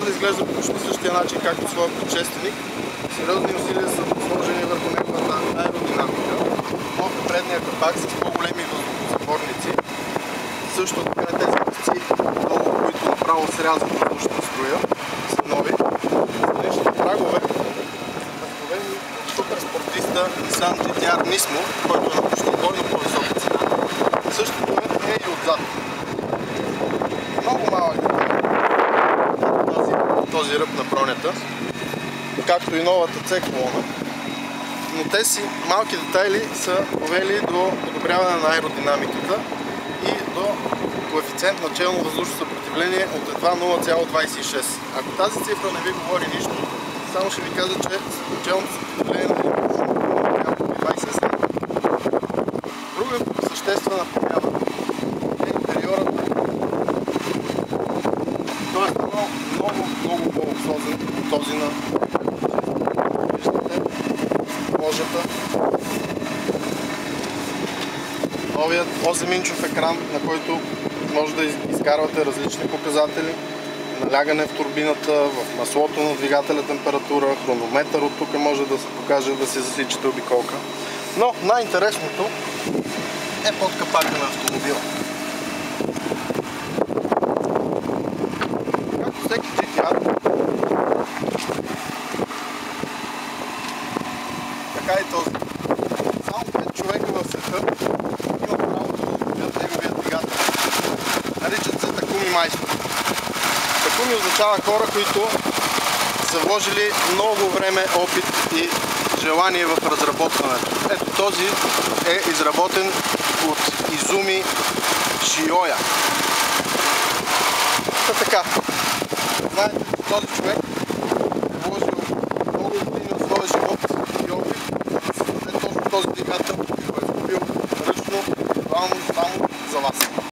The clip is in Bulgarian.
да изглежда по почти същия начин, както своя предшественик, сериозни усилия са сложени върху неговата аеродинамика. Но предния капак с по-големи въздухозапорници, също така тези пъсци долу, които направо срязват въздушната струя, са нови. Страничните прагове, разковени от суперспортиста Nissan GT-R Nismo, който е на почти двойно по-висока цена. Същото е и отзад. Много малък този ръб на бронята, както и новата C-колона, но тези малки детайли са довели до подобряване на аеродинамиката и до коефициент на челно въздушно съпротивление от едва 0,26. Ако тази цифра не ви говори нищо, само ще ви кажа, че челното съпротивление на въздушно е 27. Друга съществена промяна е интериорът. Той е станал много по-обслужен от този на кожата. Новият 8-инчов екран, на който може да изкарвате различни показатели. Налягане в турбината, в маслото на двигателя температура, хронометър от тук може да се покаже да си засичате обиколка. Но най-интересното е под капака на автомобила. Както всеки GT-R, така и този. Само 5 човека в света имат правото да закупят неговия двигател. Наричат се Такуми майстори. Такуми означава хора, които са вложили много време, опит и желание в разработването. Ето този е изработен от Изуми Шиоя. Така, знаете, че този човек е вложил много години от своя живот и опит да създаде точно този двигател,